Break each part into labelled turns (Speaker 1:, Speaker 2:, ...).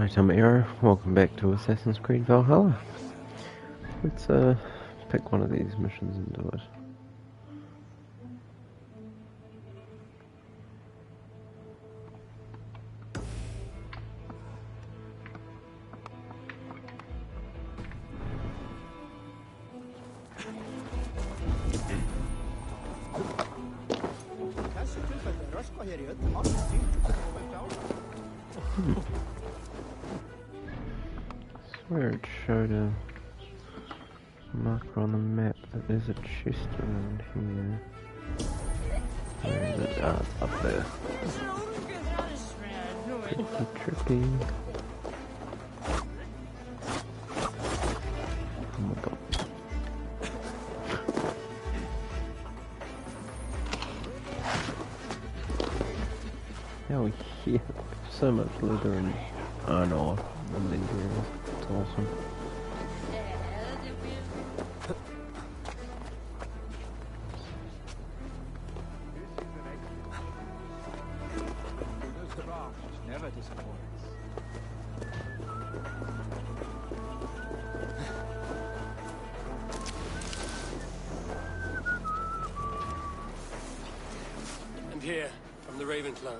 Speaker 1: Alright, I'm Aero. Welcome back to Assassin's Creed Valhalla. Let's pick one of these missions and do it. I swear it showed a marker on the map that there's a chest around here. Where is it? Ah, it's up there. Pretty trippy. Oh my god. Oh yeah, so much leather and iron ore in these areas. It's awesome.
Speaker 2: Never disappoints.
Speaker 3: And here, from the Raven clan.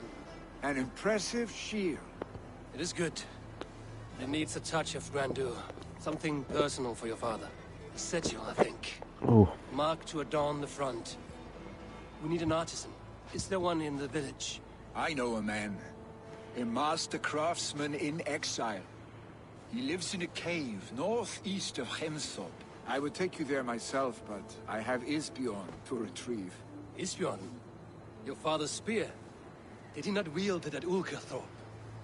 Speaker 2: An impressive shield.
Speaker 3: It is good. It needs a touch of grandeur. Something personal for your father. A sigil, I think.
Speaker 1: Oh.
Speaker 3: Mark to adorn the front. We need an artisan. Is there one in the village?
Speaker 2: I know a man. A master craftsman in exile. He lives in a cave northeast of Hemsop. I would take you there myself, but I have Isbjorn to retrieve.
Speaker 3: Isbjorn? Your father's spear? Did he not wield it at Ulkerthorpe?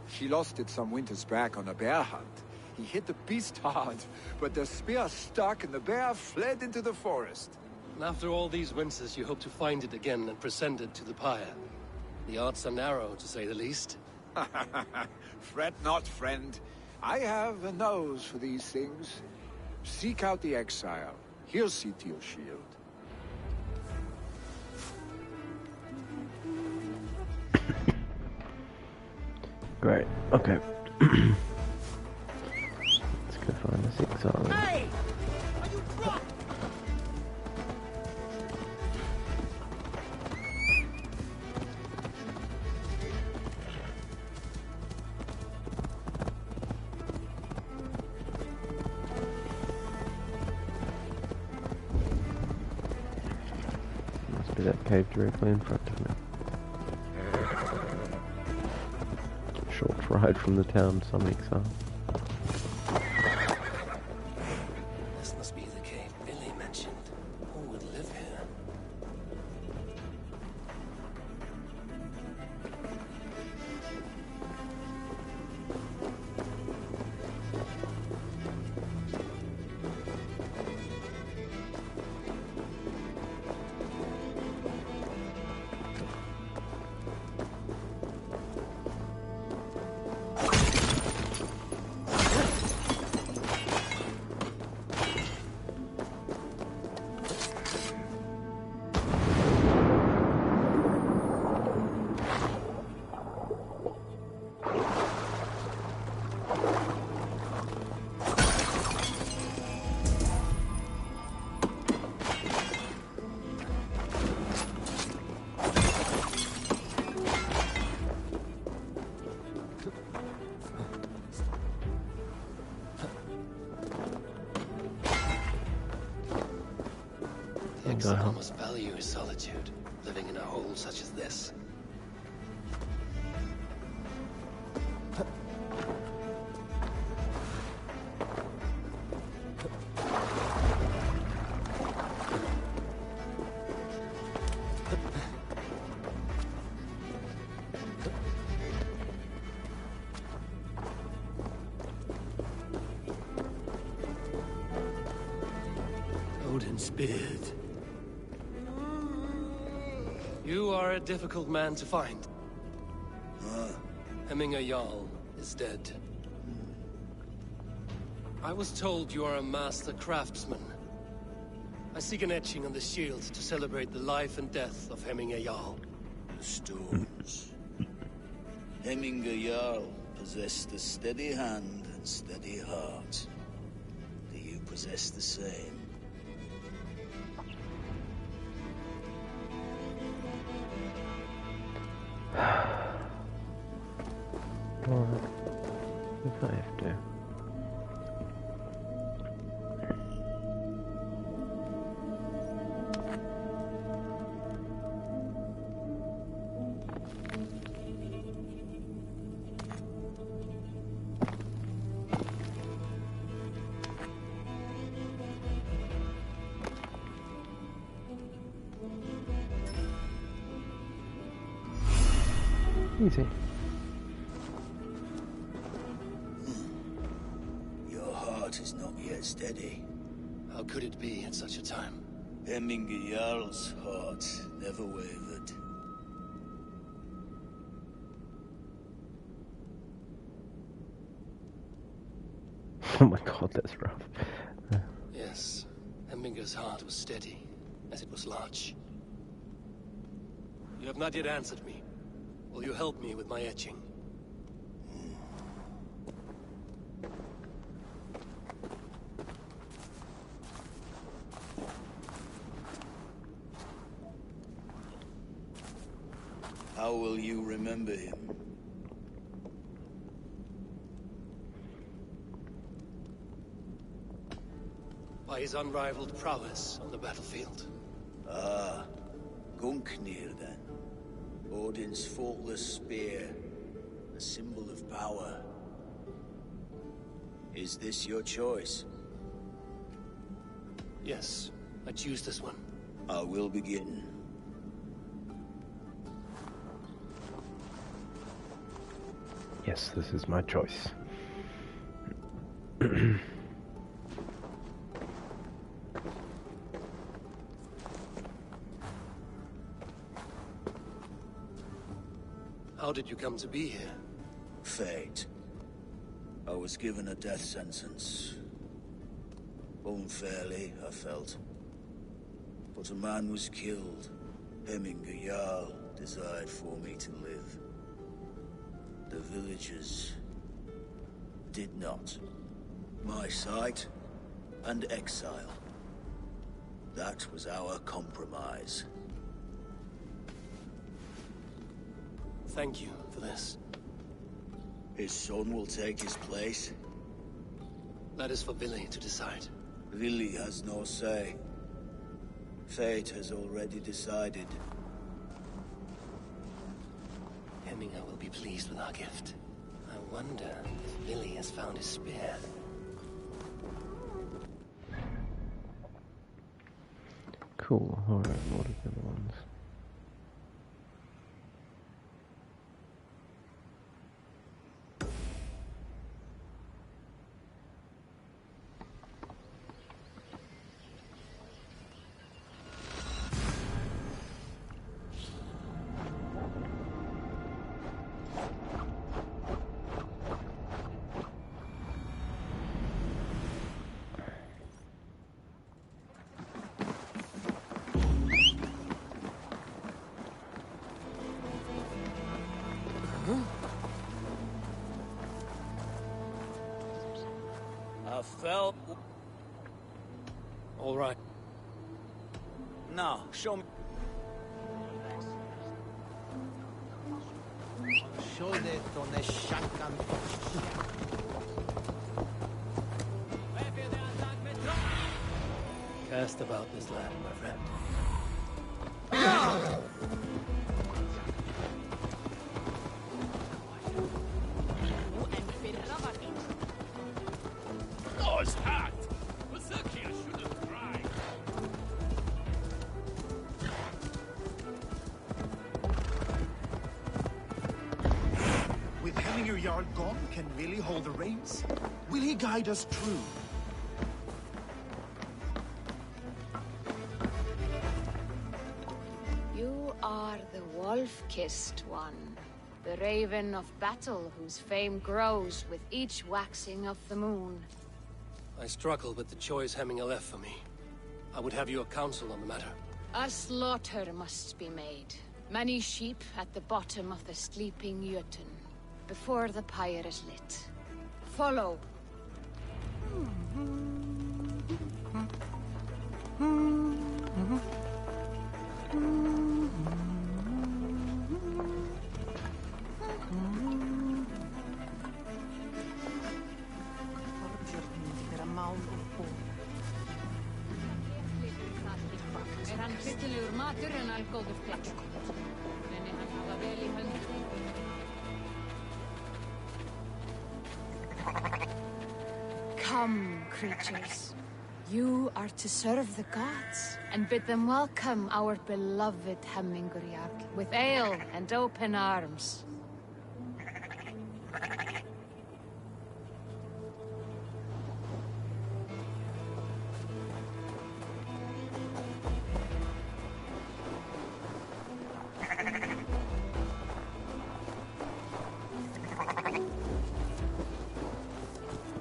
Speaker 2: He lost it some winters back on a bear hunt. He hit the beast hard, but the spear stuck and the bear fled into the forest.
Speaker 3: And after all these winters, you hope to find it again and present it to the pyre. The odds are narrow, to say the least.
Speaker 2: Fret not, friend. I have a nose for these things. Seek out the exile. He'll see to your shield.
Speaker 1: Great. Okay. Let's go find this exile.
Speaker 4: Hey! Are you drunk?
Speaker 1: Must be that cave directly in front of me. Short ride from the town, some exile.
Speaker 3: This must be the cave Vili mentioned. Who would live here? The exile must value his solitude, living in a hole such as this. Odin's beard. You are a difficult man to find. Hemming Jarl is dead. I was told you are a master craftsman. I seek an etching on the shield to celebrate the life and death of Hemming Jarl.
Speaker 5: The stones. Hemming Jarl possessed a steady hand and steady heart. Do you possess the same?
Speaker 1: Alright. If I have to. Easy.
Speaker 5: Your heart is not yet steady.
Speaker 3: How could it be at such a time?
Speaker 5: Hemming Jarl's heart never wavered.
Speaker 1: Oh my god, that's rough.
Speaker 3: Yes, Hemminger's heart was steady, as it was large. You have not yet answered me. Will you help me with my etching?
Speaker 5: How will you remember him?
Speaker 3: By his unrivaled prowess on the battlefield.
Speaker 5: Ah, Gungnir then. Odin's faultless spear, a symbol of power. Is this your choice?
Speaker 3: Yes, I choose this one.
Speaker 5: I will begin.
Speaker 1: Yes, this is my choice.
Speaker 3: How did you come to be here?
Speaker 5: Fate. I was given a death sentence. Unfairly, I felt. But a man was killed. Hemming Jarl desired for me to live. The villagers did not. My sight and exile. That was our compromise.
Speaker 3: Thank you for this.
Speaker 5: His son will take his place.
Speaker 3: That is for Vili to decide.
Speaker 5: Vili has no say. Fate has already decided.
Speaker 3: Hemminger will be pleased with our gift. I wonder if Vili has found his spear.
Speaker 1: Cool. Alright, what are the other ones?
Speaker 5: I felt...
Speaker 3: All right.
Speaker 5: Now, show me...
Speaker 3: Cast about this land, my friend.
Speaker 4: Oh, it's hot! Berserky, I should have cried.
Speaker 6: With Hemming Jarl gone, can Vili hold the reins? Will he guide us true?
Speaker 7: You are the wolf-kissed one. The raven of battle whose fame grows with each waxing of the moon.
Speaker 3: I struggle with the choice Hemminger left for me. I would have your counsel on the matter.
Speaker 7: A slaughter must be made. Many sheep at the bottom of the sleeping Jotun. before the pyre is lit. Follow.
Speaker 8: Hann hryllilegur matur en algóður flekkskot. Muni hann hafa vel í höndum.
Speaker 7: Come, creatures. You are to serve the gods, and bid them welcome our beloved Hemming Jarl with ale and open arms.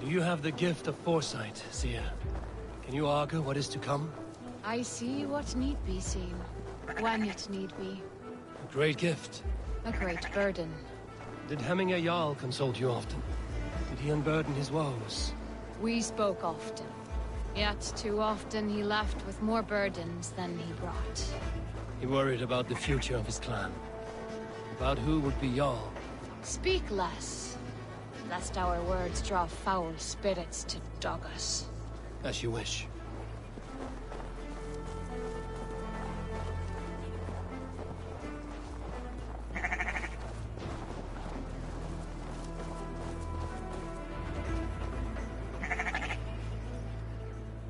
Speaker 3: You have the gift of foresight, Seer. Can you augur what is to come?
Speaker 7: I see what need be seen, when it need be.
Speaker 3: A great gift.
Speaker 7: A great burden.
Speaker 3: Did Hemming Jarl consult you often? Did he unburden his woes?
Speaker 7: We spoke often. Yet too often he left with more burdens than he brought.
Speaker 3: He worried about the future of his clan. About who would be Jarl.
Speaker 7: Speak less, lest our words draw foul spirits to dog us.
Speaker 3: As you wish.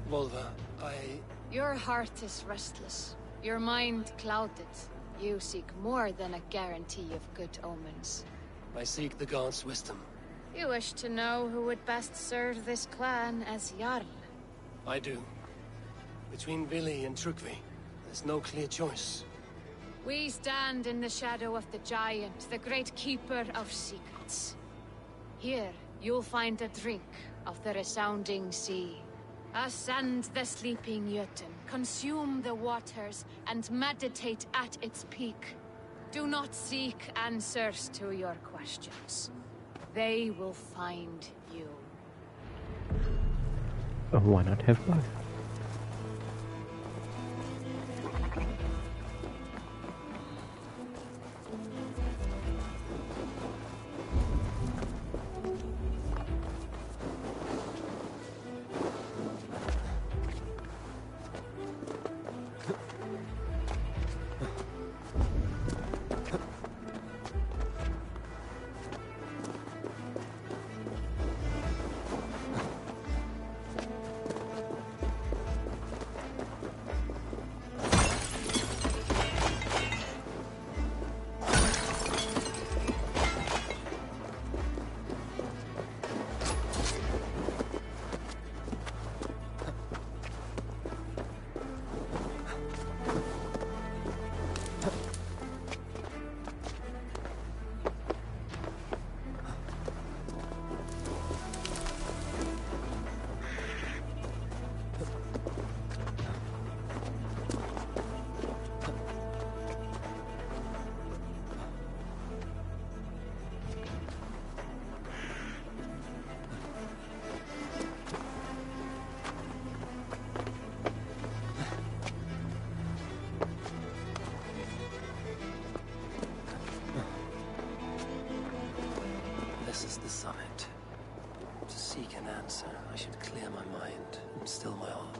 Speaker 3: Volva,
Speaker 7: Your heart is restless. Your mind clouded. You seek more than a guarantee of good omens.
Speaker 3: I seek the gods' wisdom.
Speaker 7: You wish to know who would best serve this clan as Jarl.
Speaker 3: I do. Between Vili and Drengr, there's no clear choice.
Speaker 7: We stand in the shadow of the giant, the great keeper of secrets. Here, you'll find a drink of the resounding sea. Ascend the sleeping Jötun, consume the waters, and meditate at its peak. Do not seek answers to your questions. They will find you.
Speaker 1: Oh, why not have both?
Speaker 3: This is the summit. To seek an answer, I should clear my mind and still my heart.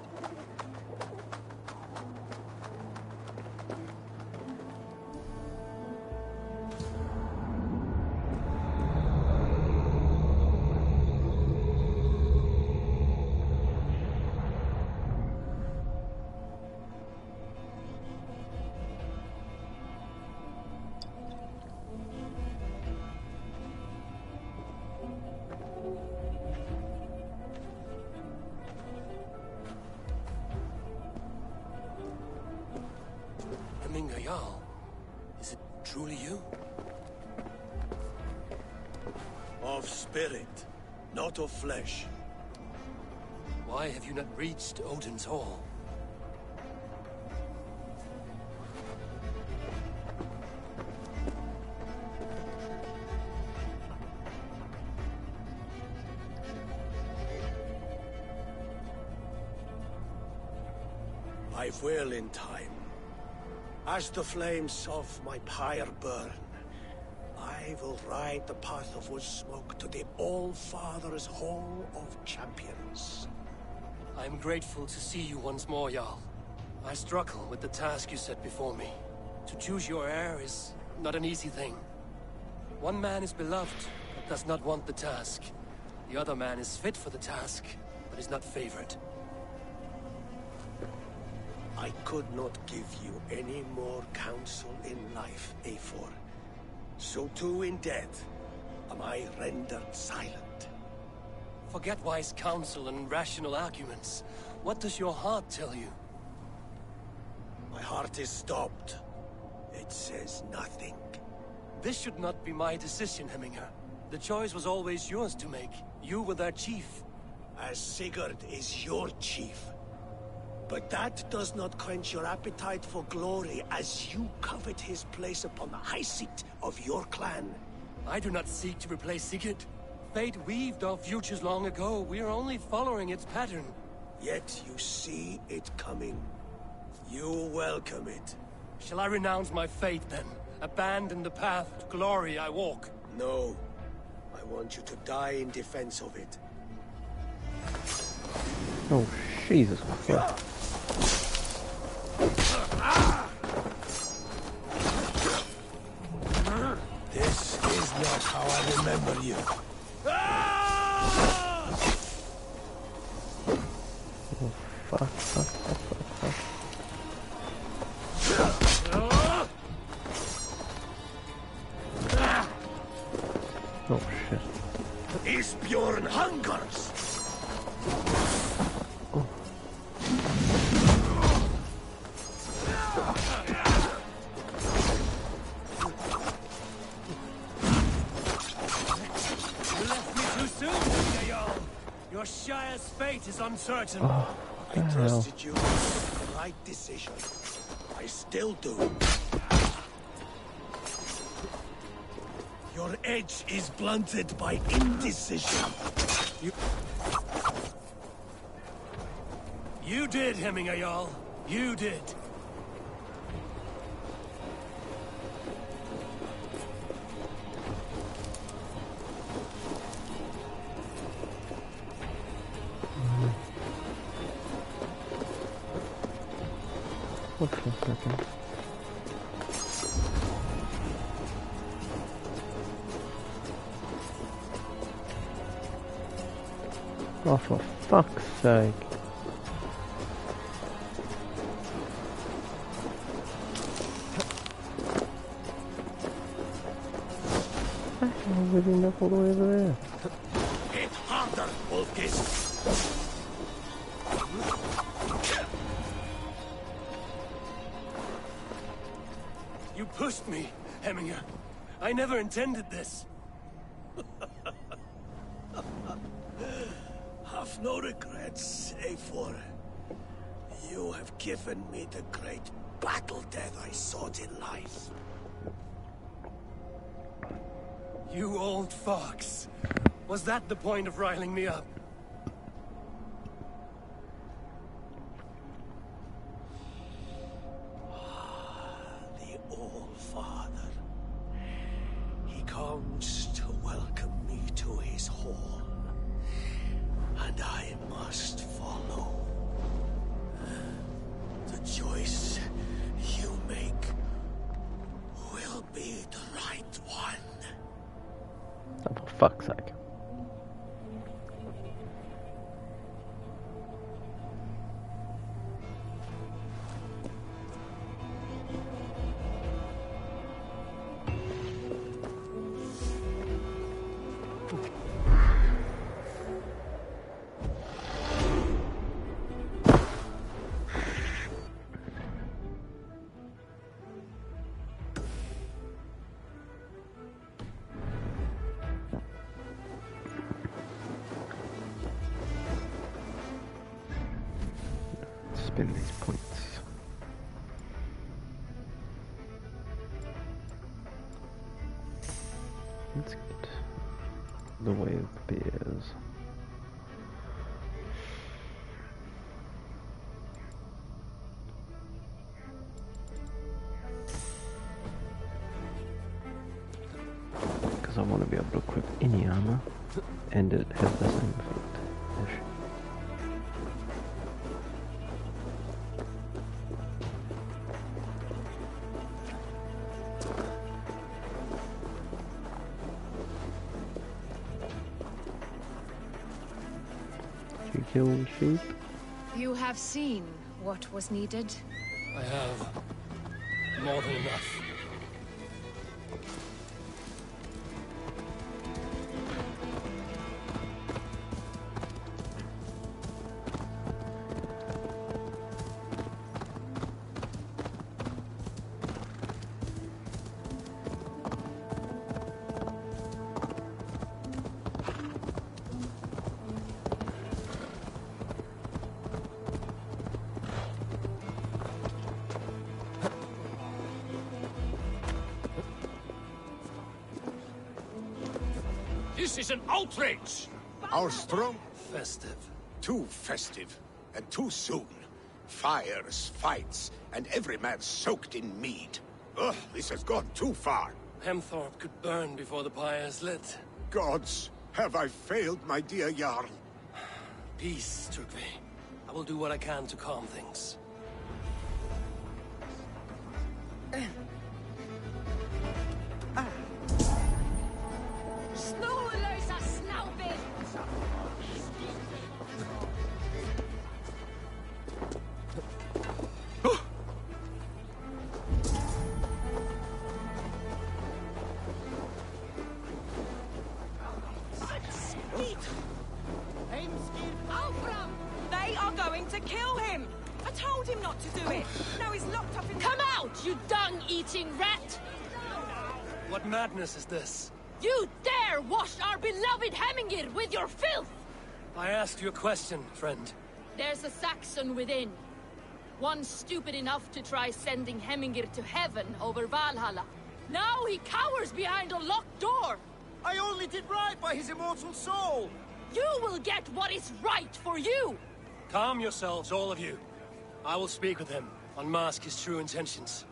Speaker 3: Hemming Jarl, is it truly you?
Speaker 5: Of spirit, not of flesh.
Speaker 3: Why have you not reached Odin's Hall?
Speaker 9: I will in time. As the flames of my pyre burn, I will ride the path of wood smoke to the All-Father's Hall of Champions.
Speaker 3: I am grateful to see you once more, Jarl. I struggle with the task you set before me. To choose your heir is not an easy thing. One man is beloved, but does not want the task. The other man is fit for the task, but is not favored.
Speaker 9: I could not give you any more counsel in life, Eivor. So too in death am I rendered silent.
Speaker 3: Forget wise counsel and rational arguments. What does your heart tell you?
Speaker 9: My heart is stopped. It says nothing.
Speaker 3: This should not be my decision, Hemminger. The choice was always yours to make. You were their chief.
Speaker 9: As Sigurd is your chief. But that does not quench your appetite for glory as you covet his place upon the high seat of your clan.
Speaker 3: I do not seek to replace Sigurd. Fate weaved our futures long ago. We are only following its pattern.
Speaker 9: Yet you see it coming. You welcome it.
Speaker 3: Shall I renounce my fate then? Abandon the path to glory I walk?
Speaker 9: No. I want you to die in defense of it.
Speaker 1: Oh, Jesus Christ.
Speaker 9: This is not how I remember you.
Speaker 1: Oh, fuck, fuck, fuck, fuck, fuck. Oh, shit.
Speaker 9: Isbjorn hungers!
Speaker 1: Oh.
Speaker 3: You left me too soon, Jarl. Your Shire's fate is uncertain.
Speaker 1: Oh,
Speaker 9: I
Speaker 1: what the hell?
Speaker 9: trusted you with the right decision. I still do. Your edge is blunted by indecision.
Speaker 3: You did, Hemming Jarl. You did.
Speaker 1: What's a second? Oh, for fuck's sake. I didn't up all the way over there.
Speaker 9: Hit harder, Wolfgis.
Speaker 3: You pushed me, Hemminger. I never intended this.
Speaker 9: Have no regrets, Eivor. You have given me the great battle death I sought in life.
Speaker 3: You old fox. Was that the point of riling me up?
Speaker 9: The All-Father. He comes to welcome me to his hall. And I must follow. The choice you make will be the right one.
Speaker 1: Oh, for fuck's sake. Spin these points. Let's get the way of the beers. equip any armor, and it has the same effect. Did you kill the sheep?
Speaker 7: You have seen what was needed.
Speaker 3: I have more than enough.
Speaker 4: This is an outrage!
Speaker 10: Our strong...
Speaker 3: Festive.
Speaker 10: Too festive, and too soon. Fires, fights, and every man soaked in mead. Ugh, this has gone too far.
Speaker 3: Hemthorpe could burn before the pyre is lit.
Speaker 10: Gods, have I failed my dear Jarl?
Speaker 3: Peace, Drengr. I will do what I can to calm things.
Speaker 11: They are going to kill him! I told him not to do it! Now he's locked up in...
Speaker 8: Come out, you dung-eating rat!
Speaker 3: What madness is this?
Speaker 8: You dare wash our beloved Hemming with your filth!
Speaker 3: I asked you a question, friend.
Speaker 8: There's a Saxon within. One stupid enough to try sending Hemming to heaven over Valhalla. Now he cowers behind a locked door!
Speaker 6: I only did right by his immortal soul!
Speaker 8: You will get what is right for you!
Speaker 3: Calm yourselves, all of you. I will speak with him, unmask his true intentions.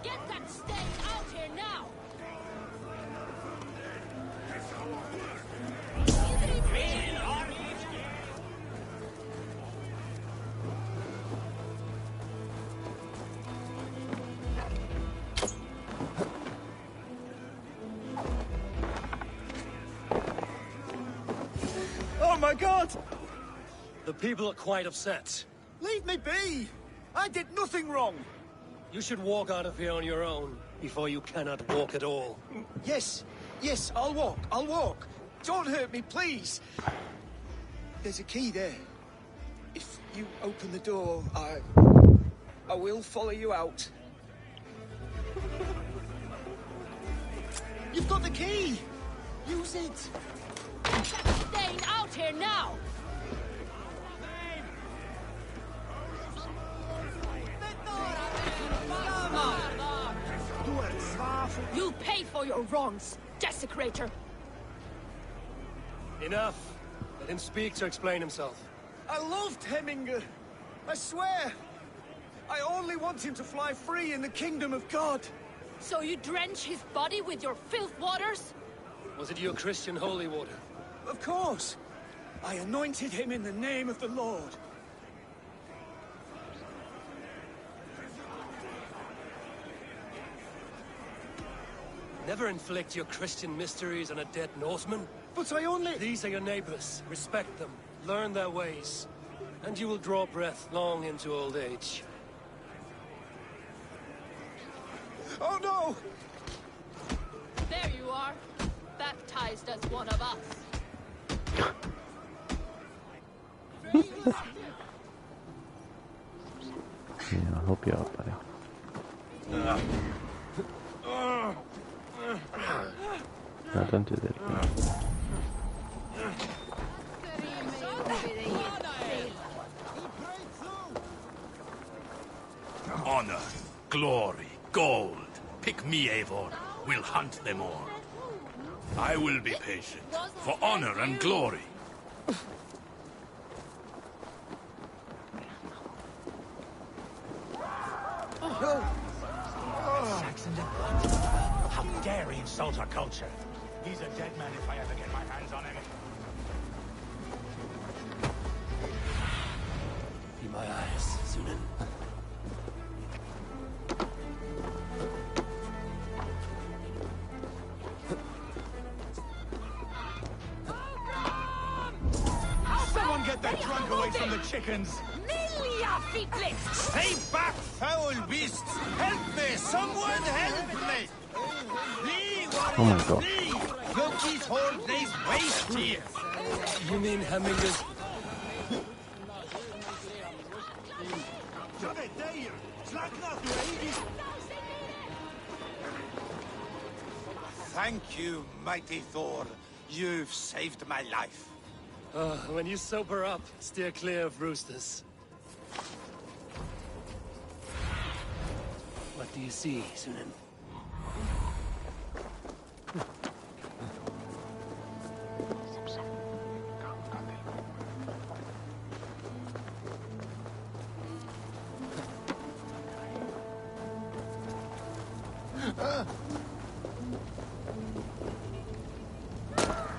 Speaker 8: Get that stain out here now!
Speaker 6: Oh my god!
Speaker 3: The people are quite upset.
Speaker 6: Leave me be! I did nothing wrong!
Speaker 3: You should walk out of here on your own, before you cannot walk at all.
Speaker 6: Yes, I'll walk. Don't hurt me, please! There's a key there. If you open the door, I will follow you out. You've got the key! Use it!
Speaker 8: Stain out here now! You'll pay for your wrongs, desecrator!
Speaker 3: Enough. Let him speak to explain himself.
Speaker 6: I loved Hemming. I swear. I only want him to fly free in the kingdom of God.
Speaker 8: So you drench his body with your filth waters?
Speaker 3: Was it your Christian holy water?
Speaker 6: Of course. I anointed him in the name of the Lord.
Speaker 3: Never inflict your Christian mysteries on a dead Norseman.
Speaker 6: But I only...
Speaker 3: These are your neighbors. Respect them. Learn their ways. And you will draw breath long into old age.
Speaker 6: Oh no!
Speaker 8: There you are. Baptized as one of us.
Speaker 1: Yeah, I'll help you out, buddy. No, don't do that.
Speaker 4: Honor, glory, gold. Pick me, Eivor. We'll hunt them all. I will be patient. For honor and glory.
Speaker 9: How dare
Speaker 10: dare he insult our culture? He's a dead man if I ever get my hands on him.
Speaker 3: Be my eyes, Sunan.
Speaker 10: Someone get that drunk away from the chickens! Stay back, foul beasts! Help me! Someone help me!
Speaker 1: Oh my god.
Speaker 10: Loki's whole day's waste here!
Speaker 3: You mean Hemminger's?
Speaker 10: Thank you, mighty Thor. You've saved my life.
Speaker 3: When you sober up, steer clear of roosters. What do you see, Sunan?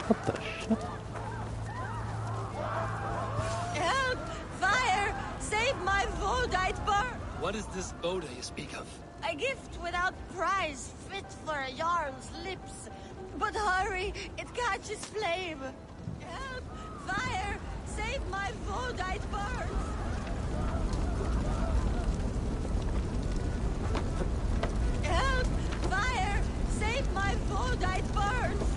Speaker 1: What the shit?
Speaker 8: Help! Fire! Save my Vodite bird!
Speaker 3: What is this Boda you speak of?
Speaker 8: A gift without price, fit for a Jarl's lips. But hurry, it catches flame. Help! Fire! Save my Vodite birds! Help! Fire! Save my Vodite birds!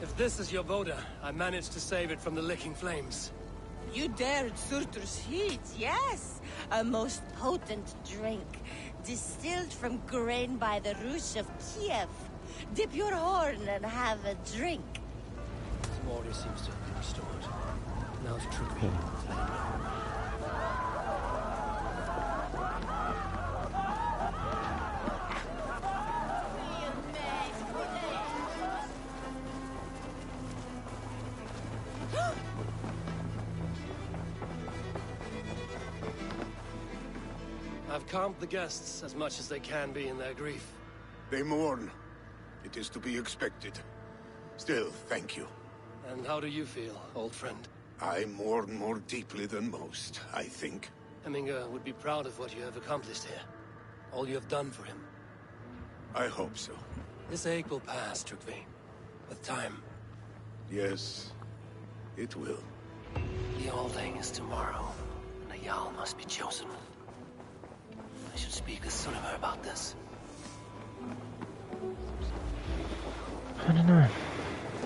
Speaker 3: If this is your Boda, I managed to save it from the licking flames.
Speaker 8: You dared Surtur's heat, yes. A most potent drink, distilled from grain by the Rus of Kiev. Dip your horn and have a drink.
Speaker 3: Some order seems to have been restored. Now to trick me. I've calmed the guests as much as they can be in their grief.
Speaker 10: They mourn. It is to be expected. Still, thank you.
Speaker 3: And how do you feel, old friend?
Speaker 10: I mourn more deeply than most, I think.
Speaker 3: Hemminger would be proud of what you have accomplished here. All you have done for him.
Speaker 10: I hope so.
Speaker 3: This ache will pass, Trygve. With time.
Speaker 10: Yes, it will.
Speaker 3: The Alding is tomorrow, and a Jarl must be chosen. I should speak with Sunneva about this.
Speaker 1: I don't know.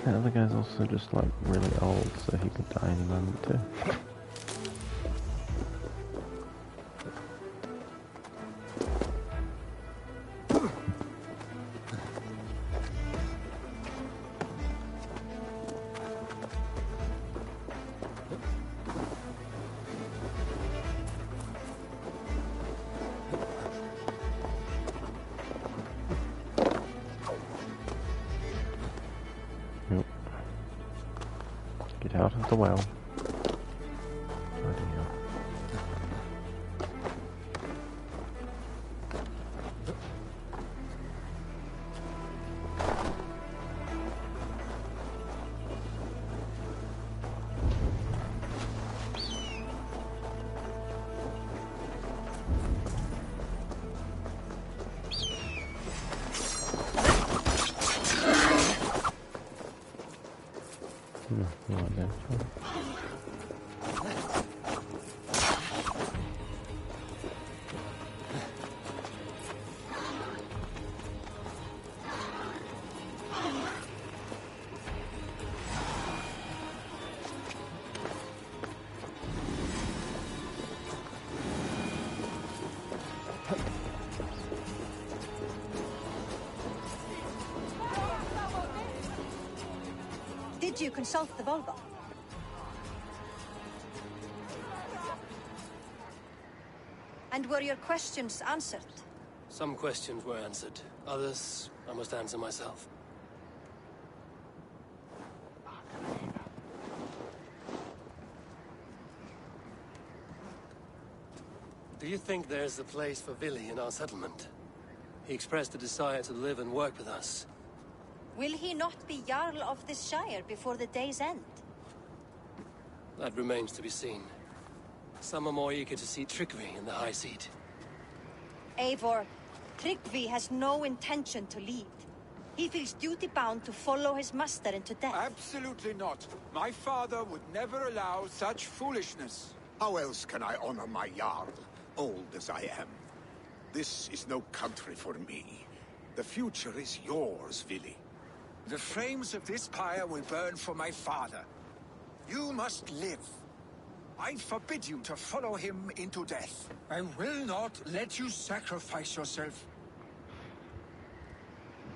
Speaker 1: The other guy's also just like really old, so he could die any moment too. Get out of the well. Bloody hell.
Speaker 12: Did you consult the Volga? And were your questions answered?
Speaker 3: Some questions were answered. Others, I must answer myself. Do you think there's a place for Vili in our settlement? He expressed a desire to live and work with us.
Speaker 12: Will he not be Jarl of this Shire before the day's end?
Speaker 3: That remains to be seen. Some are more eager to see Drengr in the High Seat.
Speaker 12: Eivor, Drengr has no intention to lead. He feels duty-bound to follow his master into death.
Speaker 2: Absolutely not. My father would never allow such foolishness.
Speaker 10: How else can I honor my Jarl, old as I am? This is no country for me. The future is yours, Vili.
Speaker 2: The flames of this pyre will burn for my father. You must live. I forbid you to follow him into death. I will not let you sacrifice yourself.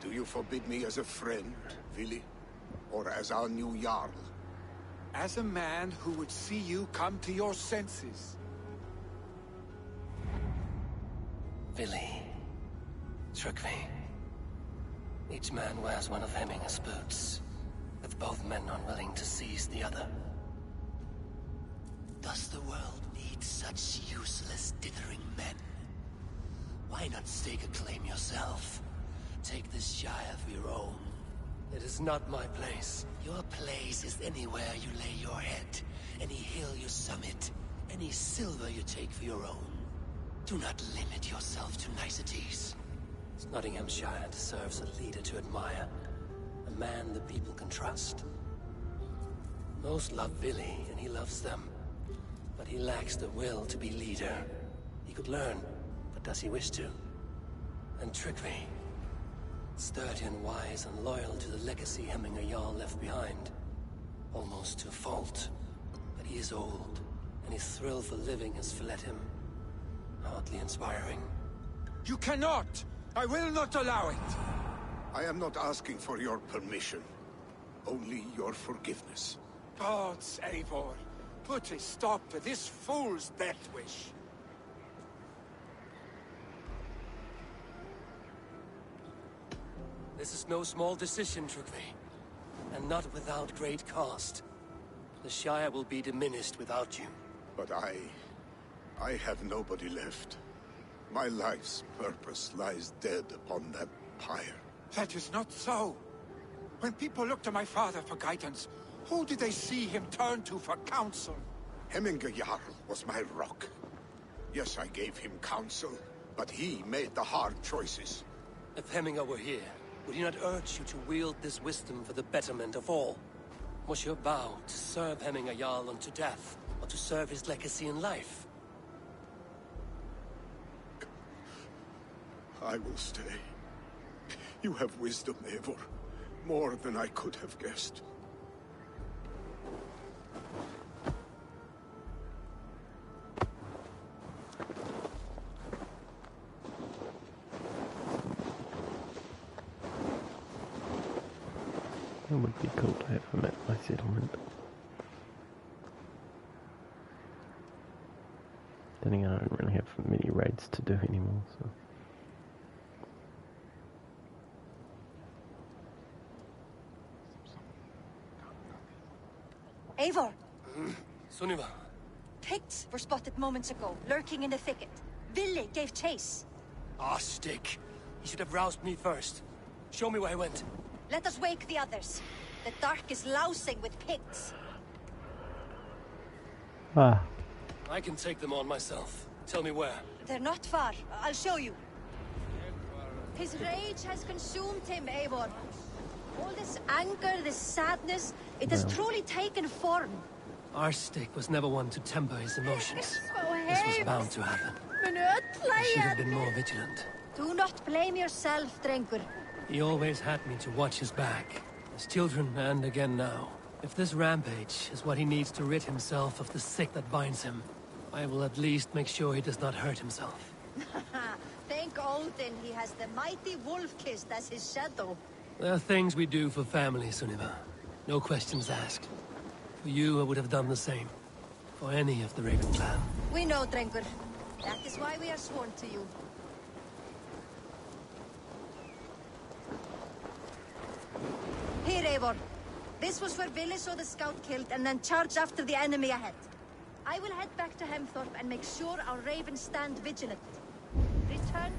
Speaker 10: Do you forbid me as a friend, Vili? Or as our new Jarl?
Speaker 2: As a man who would see you come to your senses.
Speaker 3: Vili. Drengr. Each man wears one of Hemming's boots, with both men unwilling to seize the other.
Speaker 13: Does the world need such useless, dithering men? Why not stake a claim yourself? Take this Shire for your own.
Speaker 3: It is not my place.
Speaker 13: Your place is anywhere you lay your head, any hill you summit, any silver you take for your own. Do not limit yourself to niceties.
Speaker 3: Nottinghamshire deserves a leader to admire, a man the people can trust. Most love Vili, and he loves them. But he lacks the will to be leader. He could learn, but does he wish to? And Drengr, sturdy and wise and loyal to the legacy Hemming Jarl left behind. Almost to a fault. But he is old, and his thrill for living has fled him. Hardly inspiring.
Speaker 2: You cannot! I will not allow it!
Speaker 10: I am not asking for your permission. Only your forgiveness.
Speaker 2: Gods, Eivor, put a stop to this fool's death wish.
Speaker 3: This is no small decision, Drengr. And not without great cost. The Shire will be diminished without you.
Speaker 10: But I have nobody left. My life's purpose lies dead upon that pyre.
Speaker 2: That is not so. When people look to my father for guidance, who did they see him turn to for counsel?
Speaker 10: Hemming Jarl was my rock. Yes, I gave him counsel, but he made the hard choices.
Speaker 3: If Hemming were here, would he not urge you to wield this wisdom for the betterment of all? Was your vow to serve Hemming Jarl unto death, or to serve his legacy in life?
Speaker 10: I will stay. You have wisdom, Eivor. More than I could have guessed.
Speaker 1: It would be cool to have him at my settlement. Then again, I don't really have many raids to do anymore, so...
Speaker 12: Eivor!
Speaker 3: Sunniva.
Speaker 12: Picts were spotted moments ago, lurking in the thicket. Vili gave chase.
Speaker 3: Ah, stick. He should have roused me first. Show me where he went.
Speaker 12: Let us wake the others. The dark is lousing with Picts.
Speaker 1: Ah.
Speaker 3: I can take them on myself. Tell me where.
Speaker 12: They're not far. I'll show you. His rage has consumed him, Eivor. All this anger, this sadness, it has truly taken form.
Speaker 3: Our stick was never one to temper his emotions. This was bound to happen. I should have been more vigilant.
Speaker 12: Do not blame yourself, Drengr.
Speaker 3: He always had me to watch his back. As children, and again now. If this rampage is what he needs to rid himself of the sick that binds him, I will at least make sure he does not hurt himself.
Speaker 12: Thank Odin he has the mighty Wolf-Kissed as his shadow.
Speaker 3: There are things we do for family, Sunniva. No questions asked. For you, I would have done the same. For any of the Raven clan.
Speaker 12: We know, Drengr. That is why we are sworn to you. Eivor. This was where Vili saw the scout killed and then charged after the enemy ahead. I will head back to Hemthorpe and make sure our ravens stand vigilant. Return.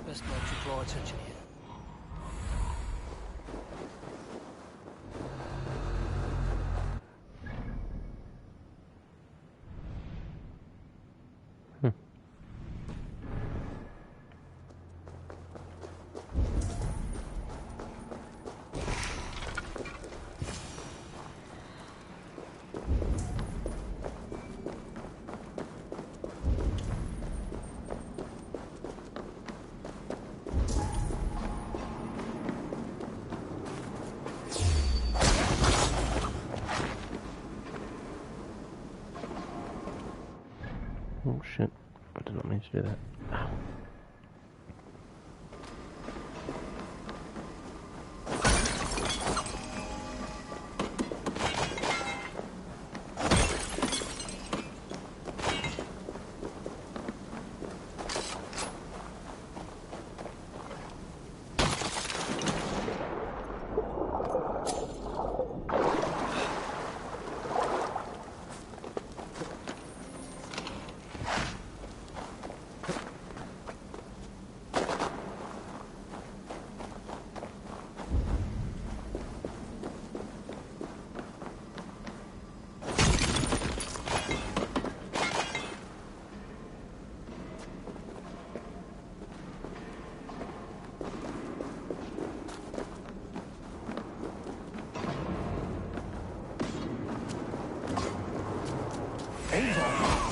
Speaker 3: Best not to draw attention here.
Speaker 1: Oh shit, I did not mean to do that. Ow.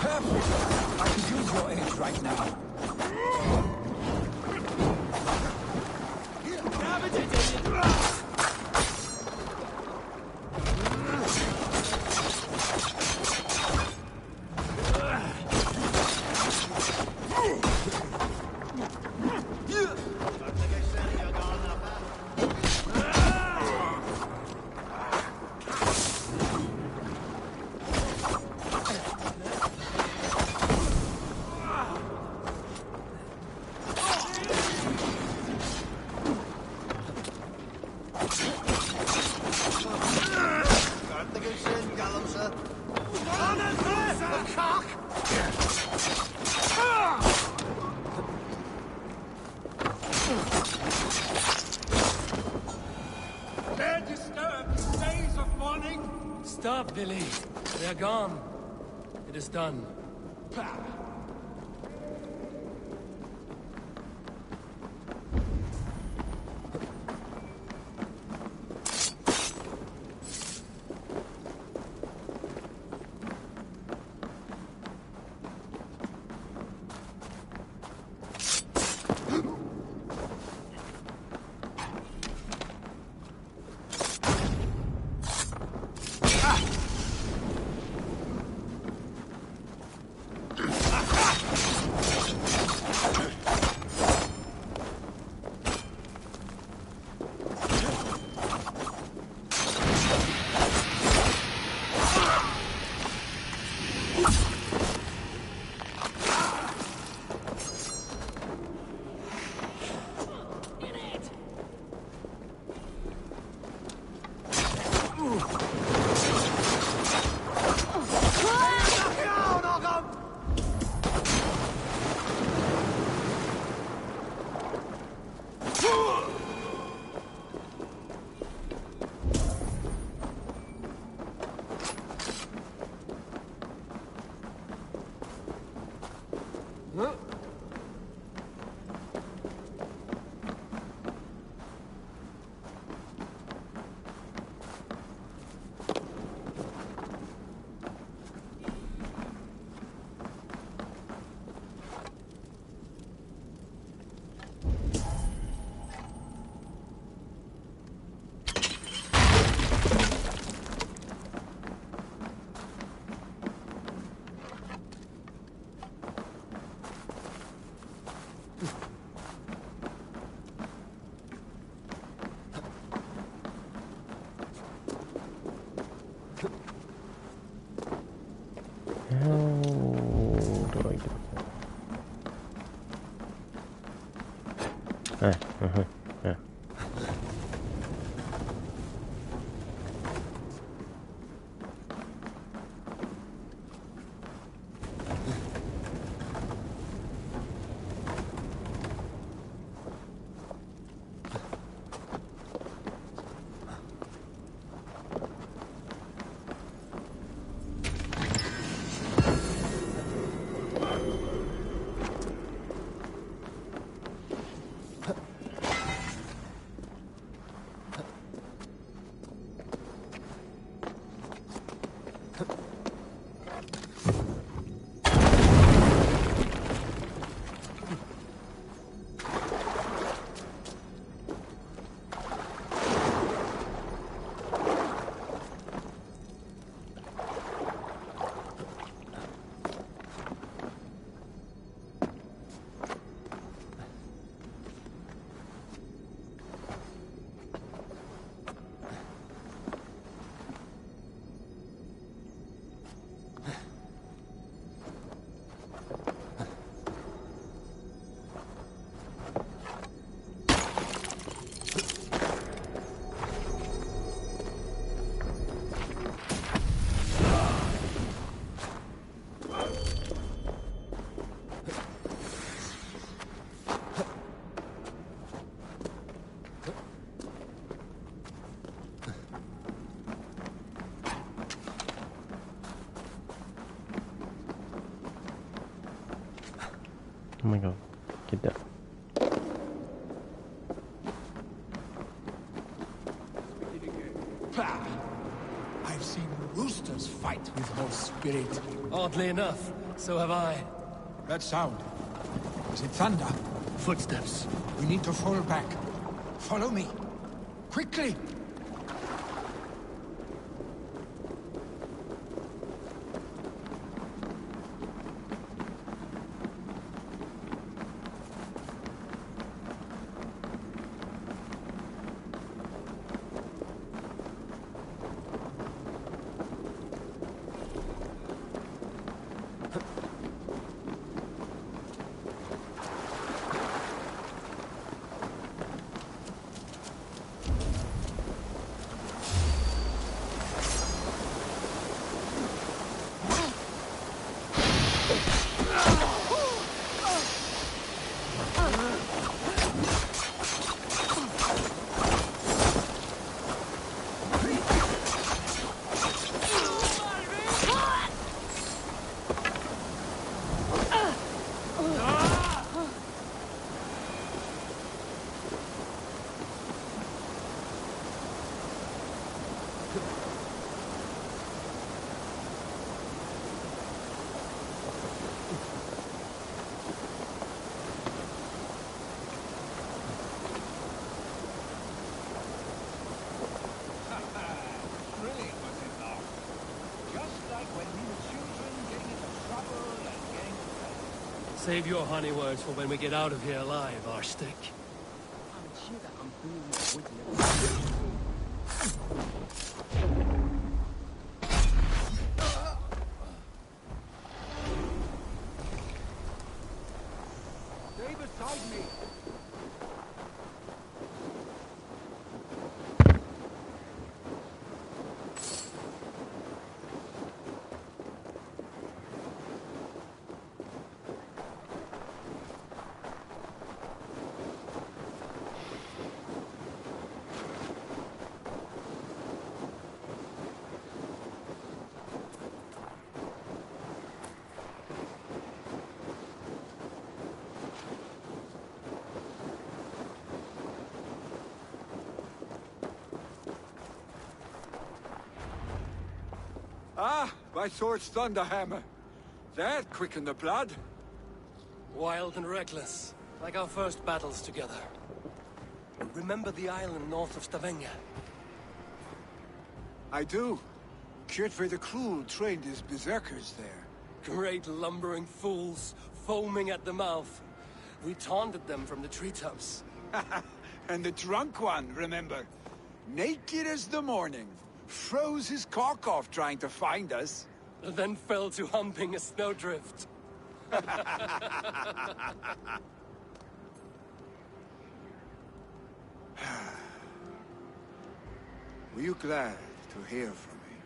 Speaker 2: Perfect! I could use your aid right now.
Speaker 3: Stop, Vili. They're gone. It is done.
Speaker 1: Oh my god, get down.
Speaker 2: I've seen roosters fight with more spirit.
Speaker 3: Oddly enough, so have I.
Speaker 2: That sound. Is it thunder?
Speaker 3: Footsteps.
Speaker 2: We need to fall back. Follow me. Quickly!
Speaker 3: Save your honey words for when we get out of here alive, Arstick.
Speaker 2: Stay beside me. Ah, my sword's thunderhammer. That quickened the blood.
Speaker 3: Wild and reckless, like our first battles together. Remember the island north of Stavanger?
Speaker 2: I do. Kjotve the Cruel trained his berserkers there.
Speaker 3: Great lumbering fools, foaming at the mouth. We taunted them from the treetops.
Speaker 2: And the drunk one, remember? Naked as the morning. Froze his cock off trying to find us.
Speaker 3: Then fell to humping a snowdrift.
Speaker 2: Were you glad to hear from me?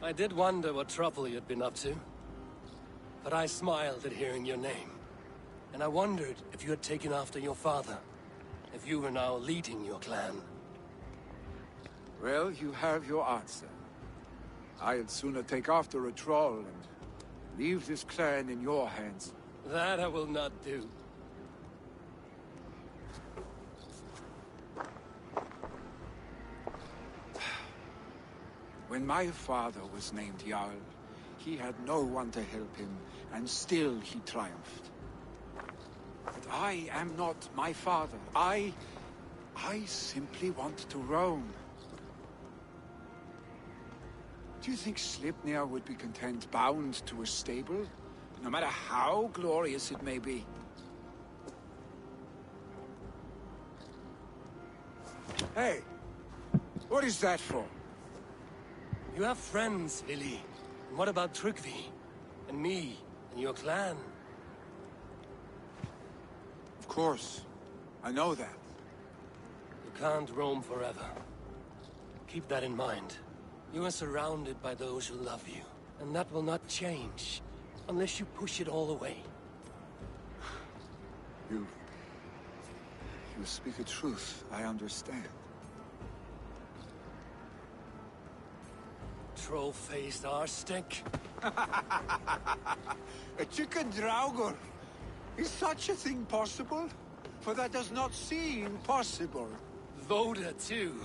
Speaker 3: I did wonder what trouble you'd been up to. But I smiled at hearing your name. And I wondered if you had taken after your father. If you were now leading your clan.
Speaker 2: Well, you have your answer. I'd sooner take after a troll and leave this clan in your hands.
Speaker 3: That I will not do.
Speaker 2: When my father was named Jarl, he had no one to help him, and still he triumphed. But I am not my father. I simply want to roam. Do you think Sleipnir would be content bound to a stable, no matter how glorious it may be? Hey, what is that for?
Speaker 3: You have friends, Vili. And what about Tryggvi? And me, and your clan?
Speaker 2: Of course. I know that.
Speaker 3: You can't roam forever. Keep that in mind. You are surrounded by those who love you. And that will not change, unless you push it all away.
Speaker 2: You speak the truth, I understand.
Speaker 3: troll-faced arse-stink.
Speaker 2: A chicken Drengr. Is such a thing possible? For that does not seem possible.
Speaker 3: Voda, too.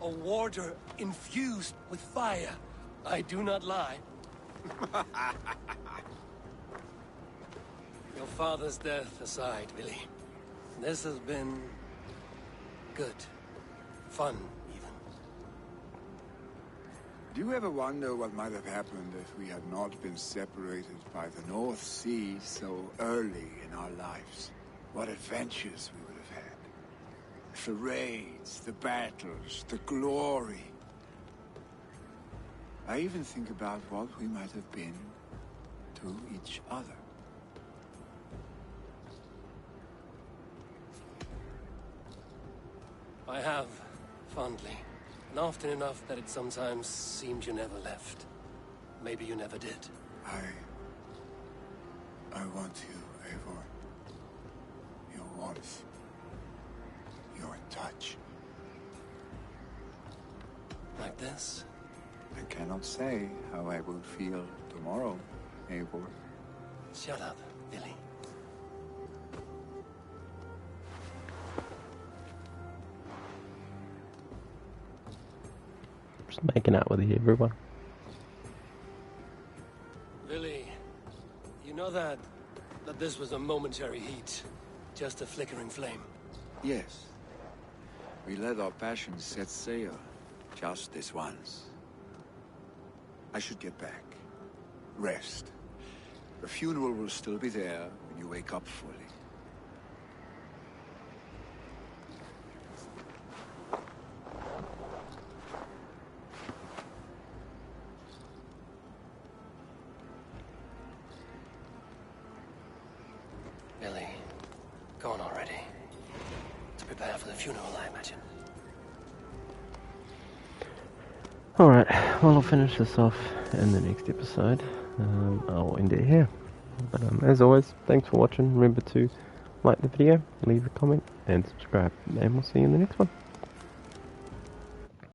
Speaker 3: A warder infused with fire. I do not lie. Your father's death aside, Vili. This has been... good. Fun, even.
Speaker 2: Do you ever wonder what might have happened if we had not been separated by the North Sea so early in our lives? What adventures we would have had. The raids, the battles, the glory. I even think about what we might have been to each other.
Speaker 3: I have, fondly. And often enough that it sometimes seemed you never left. Maybe you never did.
Speaker 2: I want you, Eivor. Your warmth. Your touch.
Speaker 3: Like this?
Speaker 2: I cannot say how I will feel tomorrow, Eivor.
Speaker 3: Shut up, Vili.
Speaker 1: Just making out with you, everyone.
Speaker 3: Vili, you know that this was a momentary heat. Just a flickering flame.
Speaker 2: Yes. We let our passions set sail. Just this once. I should get back. Rest. The funeral will still be there when you wake up fully.
Speaker 3: Vili, go on already. To prepare for the funeral, I imagine.
Speaker 1: Alright, well I'll finish this off in the next episode. I'll end it here. But as always, thanks for watching. Remember to like the video, leave a comment, and subscribe. And we'll see you in the next one.